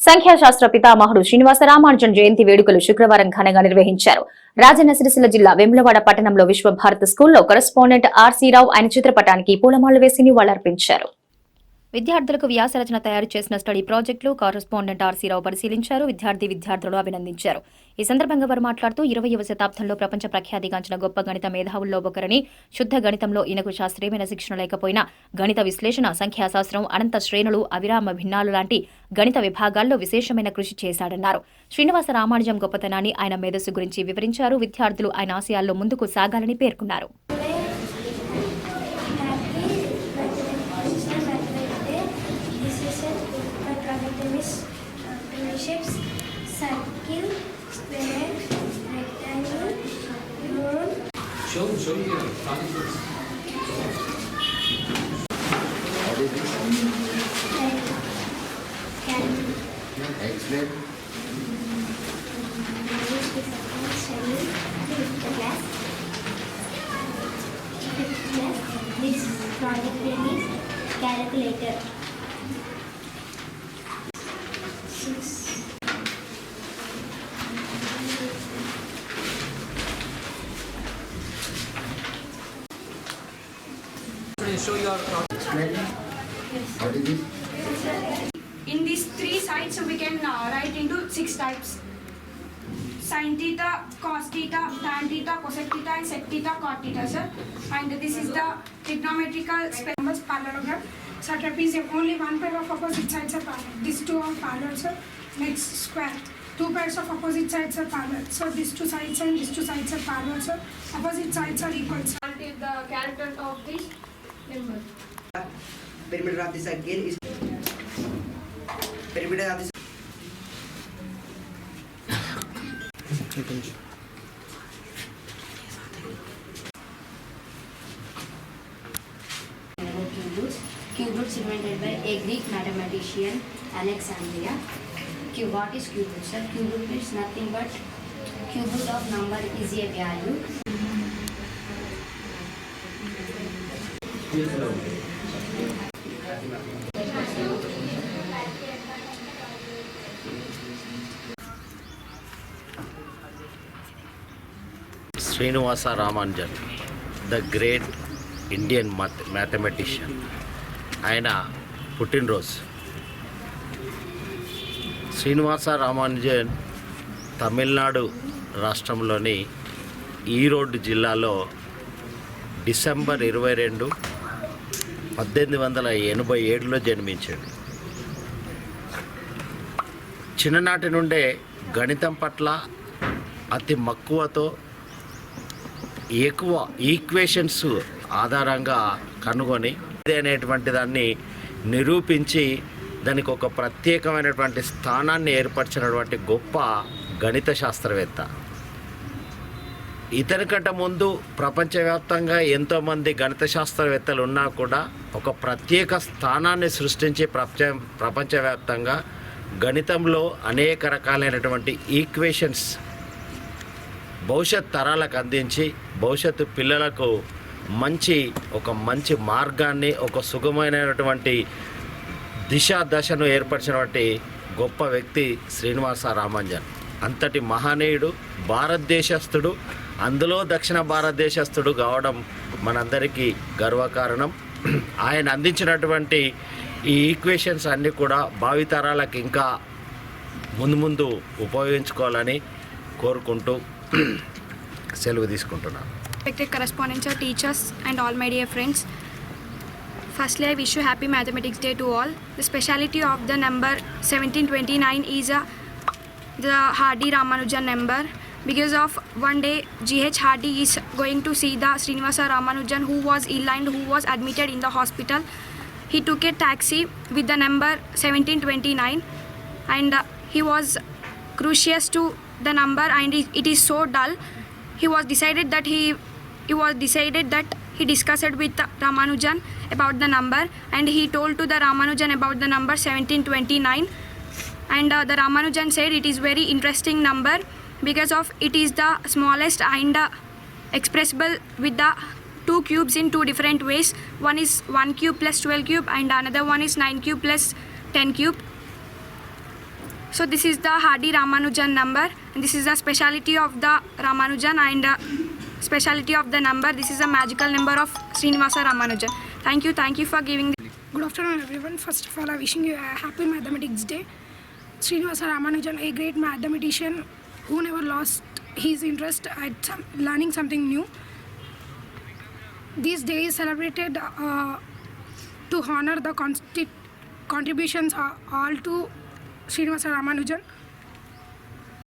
సంఖ్యాశాస్త్ర పితామహుడు శ్రీనివాస రామానుజన్ జయంతి వేడుకలు శుక్రవారం ఘనంగా నిర్వహించారు. రాజన్న సిరిసిల్ల జిల్లా వేములవాడ పట్టణంలో విశ్వభారత్ స్కూల్లో కరెస్పాండెంట్ ఆర్సీ రావు ఆయన చిత్రపటానికి పూలమాలలు వేసి నివాళులర్పించారు. విద్యార్థులకు వ్యాసరచన తయారు చేసిన స్టడీ ప్రాజెక్టులు కరెస్పాండెంట్ ఆర్సీ రావు పరిశీలించారు. విద్యార్థులను అభినందించారు. ఈ సందర్భంగా వారు మాట్లాడుతూ 20వ శతాబ్దంలో ప్రపంచ ప్రఖ్యాతిగాంచిన గొప్ప గణిత మేధావుల్లో ఒకరని, శుద్ధ గణితంలో ఈయనకు శాస్త్రీయమైన శిక్షణ లేకపోయినా గణిత విశ్లేషణ, సంఖ్యాశాస్త్రం, అనంత శ్రేణులు, అవిరామ భిన్నాలు లాంటి గణిత విభాగాల్లో విశేషమైన కృషి చేశాడన్నారు. శ్రీనివాస రామానుజం గొప్పతనాన్ని, ఆయన మేధస్సు గురించి వివరించారు. విద్యార్థులు ఆయన ఆశయాల్లో ముందుకు సాగాలని పేర్కొన్నారు. Shapes, circle, square, rectangle, moon. Show here. What is this? Explain. This project name is calculator. Show your explain. What is this? In these three sides, we can write into 6 types: sin theta, cos theta, tan theta, cosec theta, and sec theta, cot theta, sir. And this is the trigonometrical numbers parallelogram. So trapezium, only one pair of opposite sides are parallel. These two are parallel, sir. Next square, 2 pairs of opposite sides are parallel. So these two sides and these two sides are parallel, sir. Opposite sides are equal. The character of this number. Perimeter of the circle is perimeter of the Cube roots invented by a Greek mathematician Alexandria. What is cube root? Sir, cube root is nothing but cube root of number is a value. Srinivasa Ramanujan, the great Indian mathematician. ఆయన పుట్టినరోజు. శ్రీనివాస రామానుజన్ తమిళనాడు రాష్ట్రంలోని ఈరోడ్ జిల్లాలో December 22, 1887లో జన్మించాడు. చిన్ననాటి నుండే గణితం పట్ల అతి మక్కువతో ఎక్కువ ఈక్వేషన్స్ ఆధారంగా కనుగొని అనేటువంటి దాన్ని నిరూపించి దానికి ఒక ప్రత్యేకమైనటువంటి స్థానాన్ని ఏర్పరిచినటువంటి గొప్ప గణిత శాస్త్రవేత్త. ఇతనికంటే ముందు ప్రపంచవ్యాప్తంగా ఎంతోమంది గణిత శాస్త్రవేత్తలు ఉన్నా కూడా ఒక ప్రత్యేక స్థానాన్ని సృష్టించి ప్రపంచవ్యాప్తంగా గణితంలో అనేక రకాలైనటువంటి ఈక్వేషన్స్ భవిష్యత్ తరాలకు అందించి భవిష్యత్తు పిల్లలకు ఒక మంచి మార్గాన్ని, ఒక సుగమైనటువంటి దశను ఏర్పరిచినటువంటి గొప్ప వ్యక్తి శ్రీనివాస రామానుజన్. అంతటి మహనీయుడు, భారతదేశస్థుడు, అందులో దక్షిణ భారతదేశస్థుడు కావడం మనందరికీ గర్వకారణం. ఆయన అందించినటువంటి ఈ ఈక్వేషన్స్ అన్నీ కూడా భావితరాలకు ఇంకా ముందు ఉపయోగించుకోవాలని కోరుకుంటూ సెలవు తీసుకుంటున్నాను. Respected correspondents, teachers and all my dear friends, firstly I wish you happy Mathematics Day to all. The speciality of the number 1729 is the Hardy Ramanujan number, because of one day G.H. Hardy is going to see the Srinivasa Ramanujan who was ill and who was admitted in the hospital. He took a taxi with the number 1729 and he was curious to the number and it is so dull. He decided that he discussed with Ramanujan about the number and he told to the Ramanujan about the number 1729 and the Ramanujan said it is very interesting number because of it is the smallest and expressible with the 2 cubes in 2 different ways. One is 1 cube plus 12 cube and another one is 9 cube plus 10 cube. So this is the Hardy Ramanujan number, and this is the speciality of the Ramanujan and speciality of the number. This is a magical number of Srinivasa Ramanujan. Thank you for giving. Good afternoon, everyone. First of all, I'm wishing you a happy Mathematics Day. Srinivasa Ramanujan, a great mathematician who never lost his interest at learning something new. This day is celebrated to honor the contributions all to Srinivasa Ramanujan.